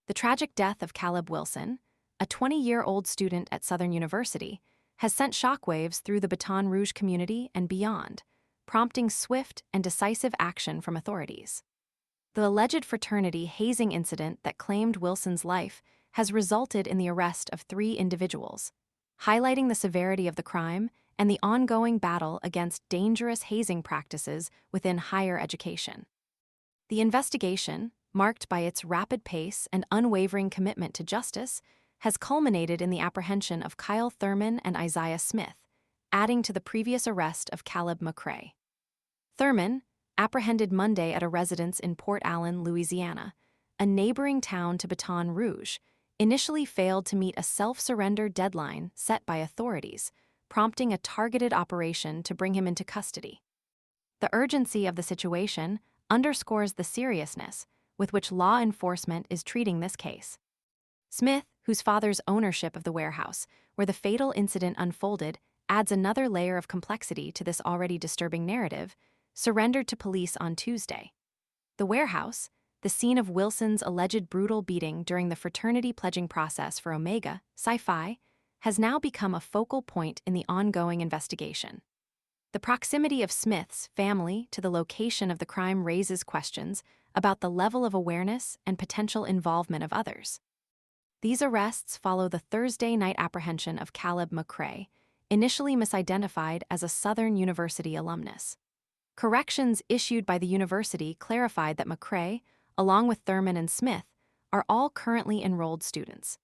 The tragic death of Caleb Wilson, a 20-year-old student at Southern University, has sent shockwaves through the Baton Rouge community and beyond, prompting swift and decisive action from authorities. The alleged fraternity hazing incident that claimed Wilson's life has resulted in the arrest of 3 individuals, highlighting the severity of the crime and the ongoing battle against dangerous hazing practices within higher education. The investigation, marked by its rapid pace and unwavering commitment to justice, has culminated in the apprehension of Kyle Thurman and Isaiah Smith, adding to the previous arrest of Caleb McCrae. Thurman, apprehended Monday at a residence in Port Allen, Louisiana, a neighboring town to Baton Rouge, initially failed to meet a self-surrender deadline set by authorities, prompting a targeted operation to bring him into custody. The urgency of the situation underscores the seriousness with which law enforcement is treating this case. Smith, whose father's ownership of the warehouse where the fatal incident unfolded adds another layer of complexity to this already disturbing narrative, surrendered to police on Tuesday. The warehouse, the scene of Wilson's alleged brutal beating during the fraternity pledging process for Omega Psi Phi, has now become a focal point in the ongoing investigation. The proximity of Smith's family to the location of the crime raises questions about the level of awareness and potential involvement of others. These arrests follow the Thursday night apprehension of Caleb McCrae, initially misidentified as a Southern University alumnus. Corrections issued by the university clarified that McCrae, along with Thurman and Smith, are all currently enrolled students.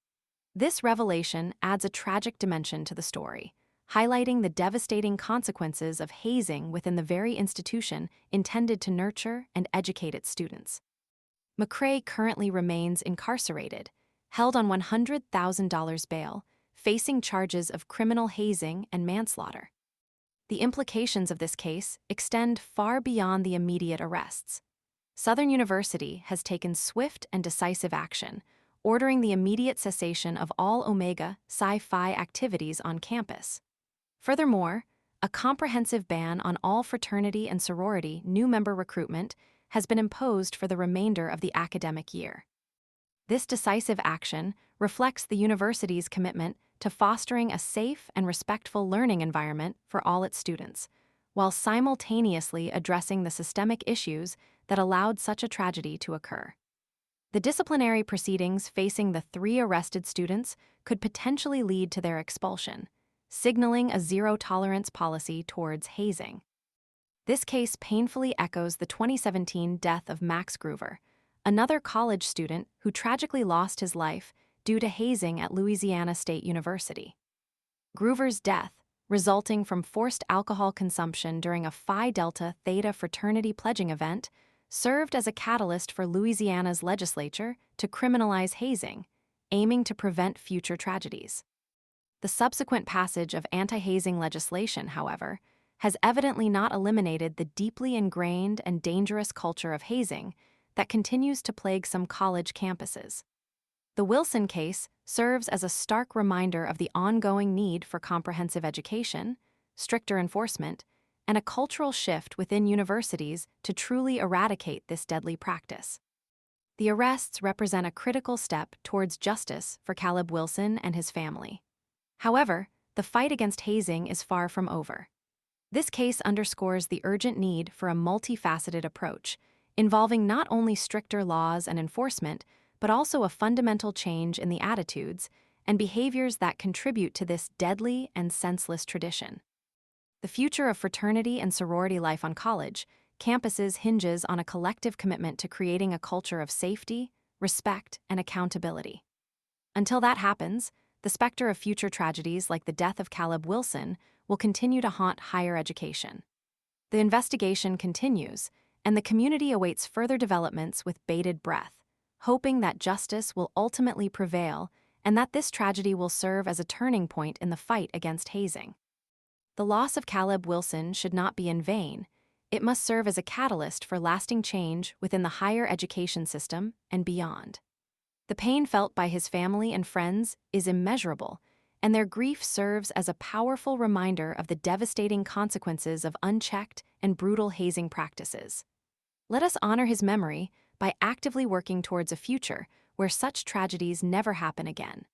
This revelation adds a tragic dimension to the story, highlighting the devastating consequences of hazing within the very institution intended to nurture and educate its students. McCrae currently remains incarcerated, held on $100,000 bail, facing charges of criminal hazing and manslaughter. The implications of this case extend far beyond the immediate arrests. Southern University has taken swift and decisive action, ordering the immediate cessation of all Omega Psi Phi activities on campus. Furthermore, a comprehensive ban on all fraternity and sorority new member recruitment has been imposed for the remainder of the academic year. This decisive action reflects the university's commitment to fostering a safe and respectful learning environment for all its students, while simultaneously addressing the systemic issues that allowed such a tragedy to occur. The disciplinary proceedings facing the 3 arrested students could potentially lead to their expulsion, signaling a zero-tolerance policy towards hazing. This case painfully echoes the 2017 death of Max Groover, another college student who tragically lost his life due to hazing at Louisiana State University. Groover's death, resulting from forced alcohol consumption during a Phi Delta Theta fraternity pledging event, served as a catalyst for Louisiana's legislature to criminalize hazing, aiming to prevent future tragedies. The subsequent passage of anti-hazing legislation, however, has evidently not eliminated the deeply ingrained and dangerous culture of hazing that continues to plague some college campuses. The Wilson case serves as a stark reminder of the ongoing need for comprehensive education, stricter enforcement, and a cultural shift within universities to truly eradicate this deadly practice. The arrests represent a critical step towards justice for Caleb Wilson and his family. However, the fight against hazing is far from over. This case underscores the urgent need for a multifaceted approach, involving not only stricter laws and enforcement, but also a fundamental change in the attitudes and behaviors that contribute to this deadly and senseless tradition. The future of fraternity and sorority life on college campuses hinges on a collective commitment to creating a culture of safety, respect, and accountability. Until that happens, the specter of future tragedies like the death of Caleb Wilson will continue to haunt higher education. The investigation continues, and the community awaits further developments with bated breath, hoping that justice will ultimately prevail and that this tragedy will serve as a turning point in the fight against hazing. The loss of Caleb Wilson should not be in vain. It must serve as a catalyst for lasting change within the higher education system and beyond. The pain felt by his family and friends is immeasurable, and their grief serves as a powerful reminder of the devastating consequences of unchecked and brutal hazing practices. Let us honor his memory by actively working towards a future where such tragedies never happen again.